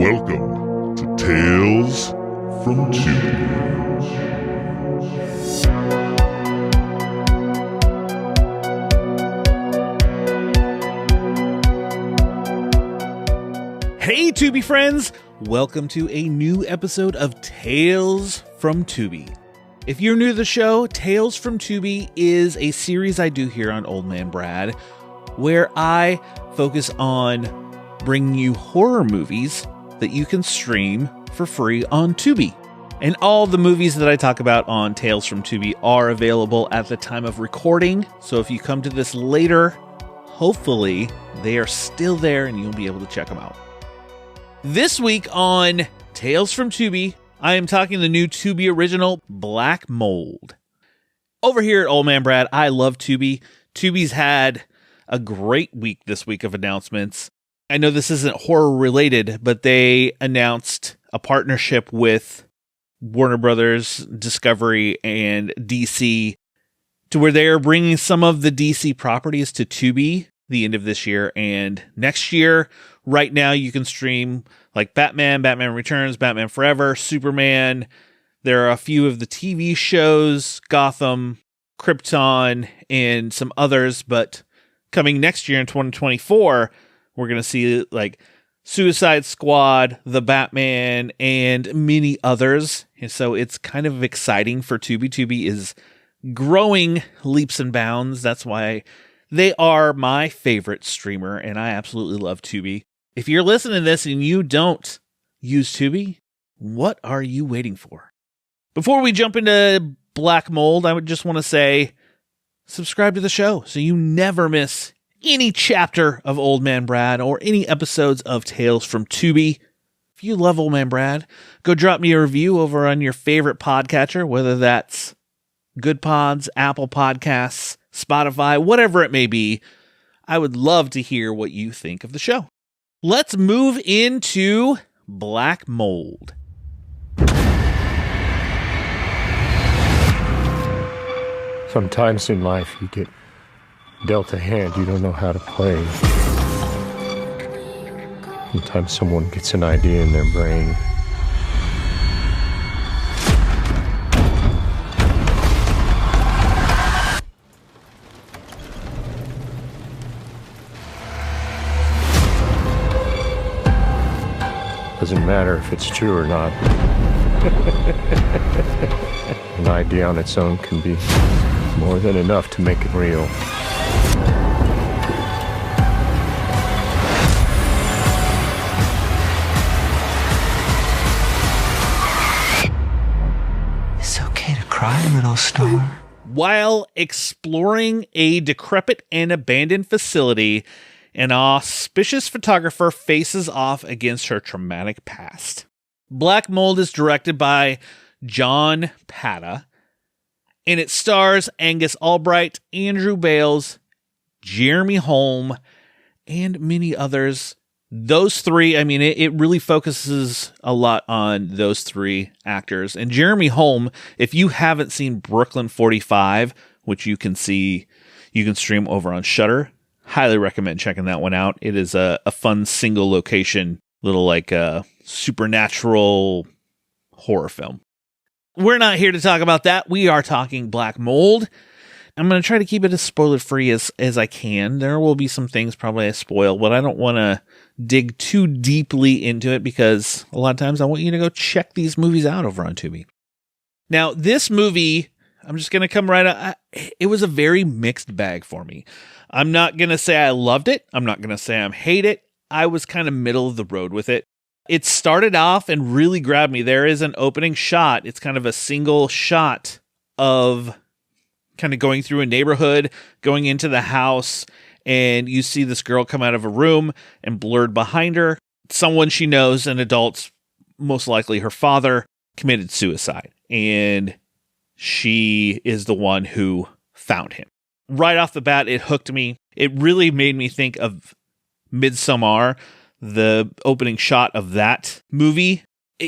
Welcome to Tales from Tubi. Hey Tubi friends! Welcome to a new episode of Tales from Tubi. If you're new to the show, Tales from Tubi is a series I do here on Old Man Brad, where I focus on bringing you horror movies that you can stream for free on Tubi. And all the movies that I talk about on Tales from Tubi are available at the time of recording, so if you come to this later, hopefully they are still there and you'll be able to check them out. This week on Tales from Tubi, I am talking the new Tubi original, Black Mold. Over here at Old Man Brad, I love Tubi. Tubi's had a great week this week of announcements. I know this isn't horror related, but they announced a partnership with Warner Brothers, Discovery, and DC to where they are bringing some of the DC properties to Tubi the end of this year and next year. Right now you can stream like Batman, Batman Returns, Batman Forever, Superman. There are a few of the TV shows, Gotham, Krypton, and some others, but coming next year in 2024, we're going to see like Suicide Squad, The Batman, and many others. And so it's kind of exciting for Tubi. Tubi is growing leaps and bounds. That's why they are my favorite streamer, and I absolutely love Tubi. If you're listening to this and you don't use Tubi, what are you waiting for? Before we jump into Black Mold, I would just want to say, subscribe to the show so you never miss any chapter of Old Man Brad or any episodes of Tales from Tubi. If you love Old Man Brad, go drop me a review over on your favorite podcatcher, whether that's Good Pods, Apple Podcasts, Spotify, whatever it may be. I would love to hear what you think of the show. Let's move into Black Mold. Sometimes in life you get dealt a hand you don't know how to play. Sometimes someone gets an idea in their brain. Doesn't matter if it's true or not. An idea on its own can be more than enough to make it real. It's okay to cry, little star. While exploring a decrepit and abandoned facility, an auspicious photographer faces off against her traumatic past. Black Mold is directed by John Pata, and it stars Angus Albright, Andrew Bales, Jeremy Holm, and many others. Those three, I mean, it really focuses a lot on those three actors. And Jeremy Holm, if you haven't seen Brooklyn 45, which you can stream over on Shudder, highly recommend checking that one out. It is a fun single location, little like supernatural horror film. We're not here to talk about that. We are talking Black Mold. I'm going to try to keep it as spoiler-free as I can. There will be some things probably I spoil, but I don't want to dig too deeply into it because a lot of times I want you to go check these movies out over on Tubi. Now, this movie, I'm just going to come right out. It was a very mixed bag for me. I'm not going to say I loved it. I'm not going to say I hate it. I was kind of middle of the road with it. It started off and really grabbed me. There is an opening shot. It's kind of a single shot of kind of going through a neighborhood, going into the house, and you see this girl come out of a room, and blurred behind her, someone she knows, an adult, most likely her father, committed suicide. And she is the one who found him. Right off the bat, it hooked me. It really made me think of Midsommar, the opening shot of that movie.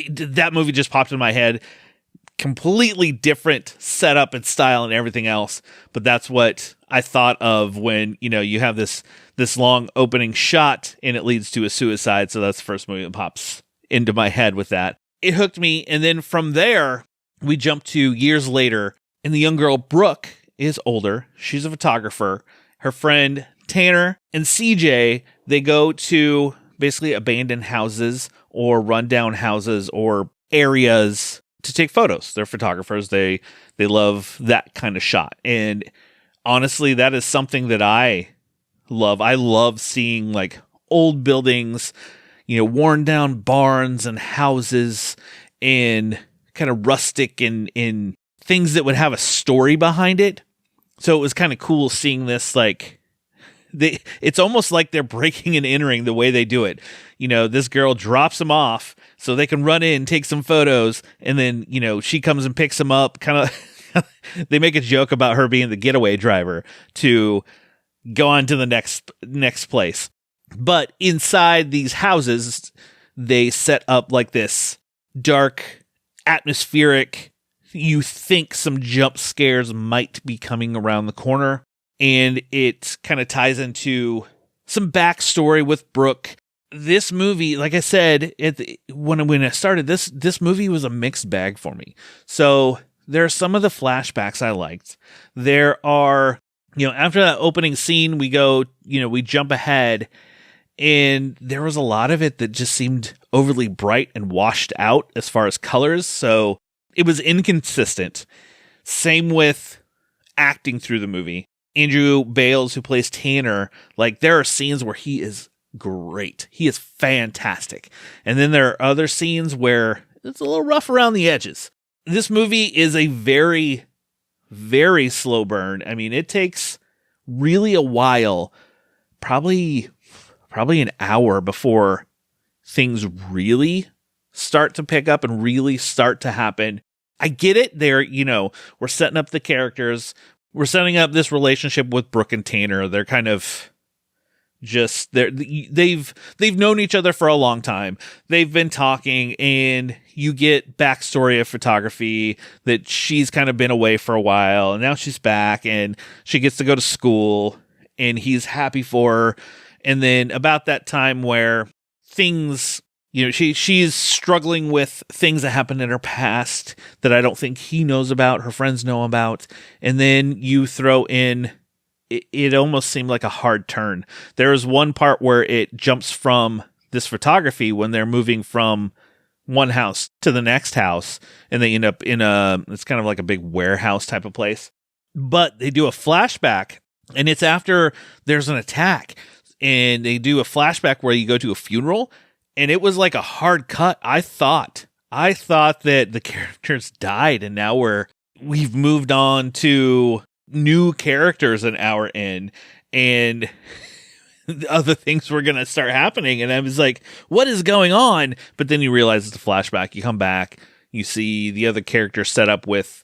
That movie just popped in my head. Completely different setup and style and everything else. But that's what I thought of when, you have this long opening shot and it leads to a suicide. So that's the first movie that pops into my head with that. It hooked me. And then from there, we jump to years later, and the young girl, Brooke, is older. She's a photographer. Her friend, Tanner, and CJ, they go to basically abandoned houses or rundown houses or areas to take photos. They're photographers. They love that kind of shot. And honestly, that is something that I love. I love seeing like old buildings, worn down barns and houses and kind of rustic and in things that would have a story behind it. So it was kind of cool seeing this, like, it's almost like they're breaking and entering the way they do it. This girl drops them off so they can run in, take some photos, and then, she comes and picks them up. Kind of, they make a joke about her being the getaway driver to go on to the next place. But inside these houses, they set up like this dark, atmospheric, you think some jump scares might be coming around the corner. And it kind of ties into some backstory with Brooke. This movie, like I said, when I started, this movie was a mixed bag for me. So there are some of the flashbacks I liked. There are, after that opening scene, we go, we jump ahead, and there was a lot of it that just seemed overly bright and washed out as far as colors. So it was inconsistent. Same with acting through the movie. Andrew Bales, who plays Tanner, like, there are scenes where he is great. He is fantastic. And then there are other scenes where it's a little rough around the edges. This movie is a very, very slow burn. I mean, it takes really a while, probably an hour before things really start to pick up and really start to happen. I get it. We're setting up the characters. We're setting up this relationship with Brooke and Tanner. They're kind of just they've known each other for a long time. They've been talking, and you get backstory of photography that she's kind of been away for a while, and now she's back, and she gets to go to school, and he's happy for her. And then about that time where things, she's struggling with things that happened in her past that I don't think he knows about, her friends know about. And then you throw in, it almost seemed like a hard turn. There is one part where it jumps from this photography when they're moving from one house to the next house, and they end up in it's kind of like a big warehouse type of place. But they do a flashback, and it's after there's an attack, and they do a flashback where you go to a funeral. And it was like a hard cut. I thought that the characters died, and now we've moved on to new characters an hour in, and other things were going to start happening. And I was like, what is going on? But then you realize it's a flashback. You come back, you see the other character set up with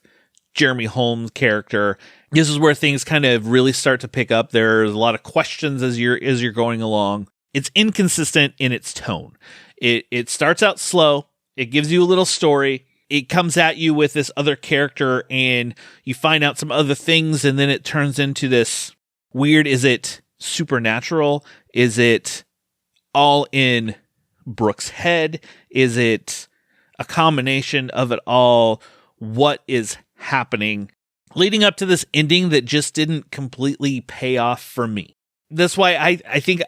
Jeremy Holmes' character. This is where things kind of really start to pick up. There's a lot of questions as you're going along. It's inconsistent in its tone. It starts out slow. It gives you a little story. It comes at you with this other character, and you find out some other things, and then it turns into this weird, is it supernatural? Is it all in Brooke's head? Is it a combination of it all? What is happening? Leading up to this ending that just didn't completely pay off for me. That's why I think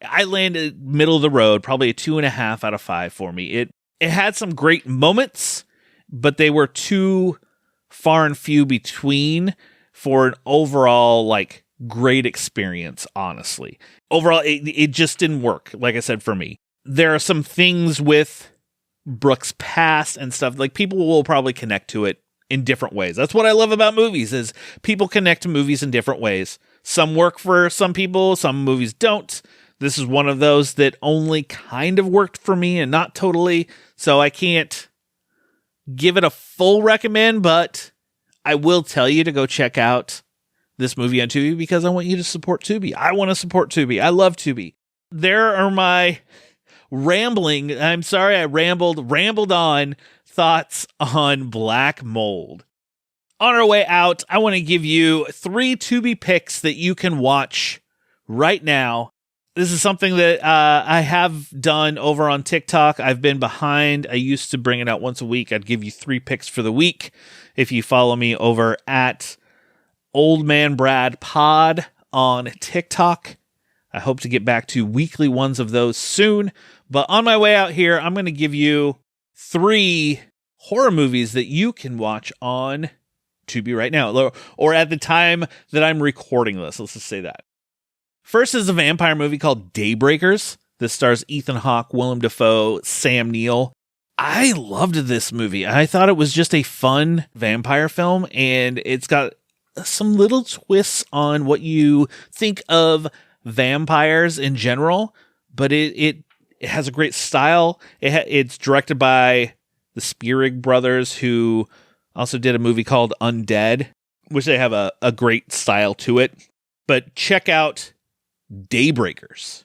I landed middle of the road, probably a 2.5 out of 5 for me. It had some great moments, but they were too far and few between for an overall, like, great experience, honestly. Overall, it just didn't work, like I said, for me. There are some things with Brooke's past and stuff, like, people will probably connect to it in different ways. That's what I love about movies, is people connect to movies in different ways. Some work for some people, some movies don't. This is one of those that only kind of worked for me and not totally, so I can't give it a full recommend, but I will tell you to go check out this movie on Tubi because I want you to support Tubi. I want to support Tubi. I love Tubi. There are my rambling, I'm sorry I rambled on thoughts on Black Mold. On our way out, I want to give you 3 Tubi picks that you can watch right now. This is something that I have done over on TikTok. I've been behind. I used to bring it out once a week. I'd give you 3 picks for the week if you follow me over at Old Man Brad Pod on TikTok. I hope to get back to weekly ones of those soon. But on my way out here, I'm going to give you 3 horror movies that you can watch on Tubi right now, or at the time that I'm recording this. Let's just say that. First is a vampire movie called Daybreakers. This stars Ethan Hawke, Willem Dafoe, Sam Neill. I loved this movie. I thought it was just a fun vampire film, and it's got some little twists on what you think of vampires in general, but it has a great style. It's directed by the Spierig brothers, who also did a movie called Undead, which they have a great style to it. But check out Daybreakers.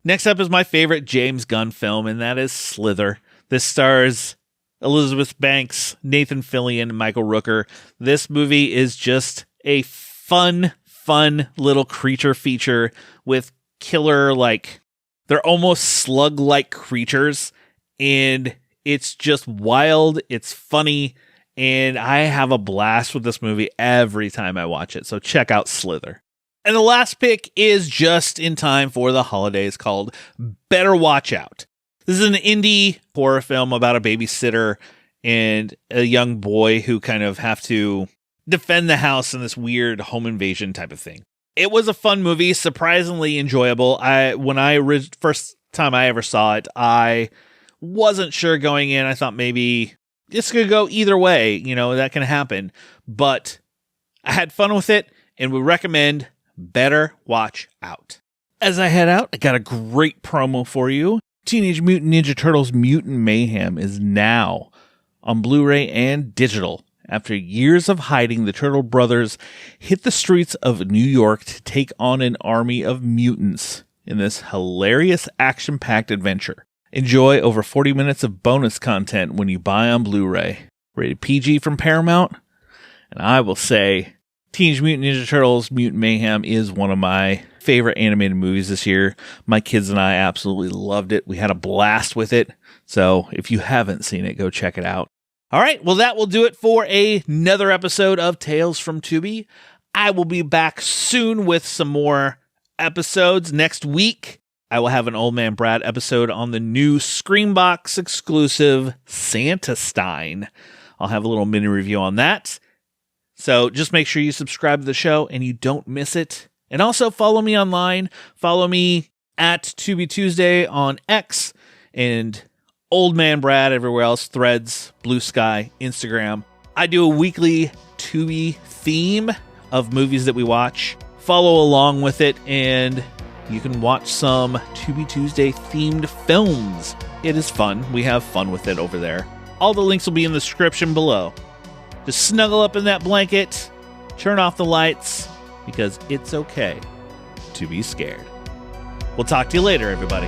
Next up is my favorite James Gunn film, and that is Slither. This stars Elizabeth Banks, Nathan Fillion, and Michael Rooker. This movie is just a fun little creature feature with killer, they're almost slug-like creatures, and it's just wild, it's funny, and I have a blast with this movie every time I watch it, so check out Slither. And the last pick is just in time for the holidays, called Better Watch Out. This is an indie horror film about a babysitter and a young boy who kind of have to defend the house in this weird home invasion type of thing. It was a fun movie, surprisingly enjoyable. First time I ever saw it, I wasn't sure going in. I thought maybe this could go either way, that can happen. But I had fun with it and would recommend Better Watch Out. As I head out, I got a great promo for you. Teenage Mutant Ninja Turtles Mutant Mayhem is now on Blu-ray and digital. After years of hiding, the Turtle Brothers hit the streets of New York to take on an army of mutants in this hilarious action-packed adventure. Enjoy over 40 minutes of bonus content when you buy on Blu-ray. Rated PG from Paramount. And I will say, Teenage Mutant Ninja Turtles Mutant Mayhem is one of my favorite animated movies this year. My kids and I absolutely loved it. We had a blast with it. So if you haven't seen it, go check it out. All right, well, that will do it for another episode of Tales from Tubi. I will be back soon with some more episodes. Next week, I will have an Old Man Brad episode on the new Screambox exclusive Santa Stein. I'll have a little mini review on that. So just make sure you subscribe to the show and you don't miss it. And also follow me online. Follow me at Tubi Tuesday on X and Old Man Brad everywhere else, Threads, Blue Sky, Instagram. I do a weekly Tubi theme of movies that we watch. Follow along with it and you can watch some Tubi Tuesday themed films. It is fun. We have fun with it over there. All the links will be in the description below. Just snuggle up in that blanket, turn off the lights, because it's okay to be scared. We'll talk to you later, everybody.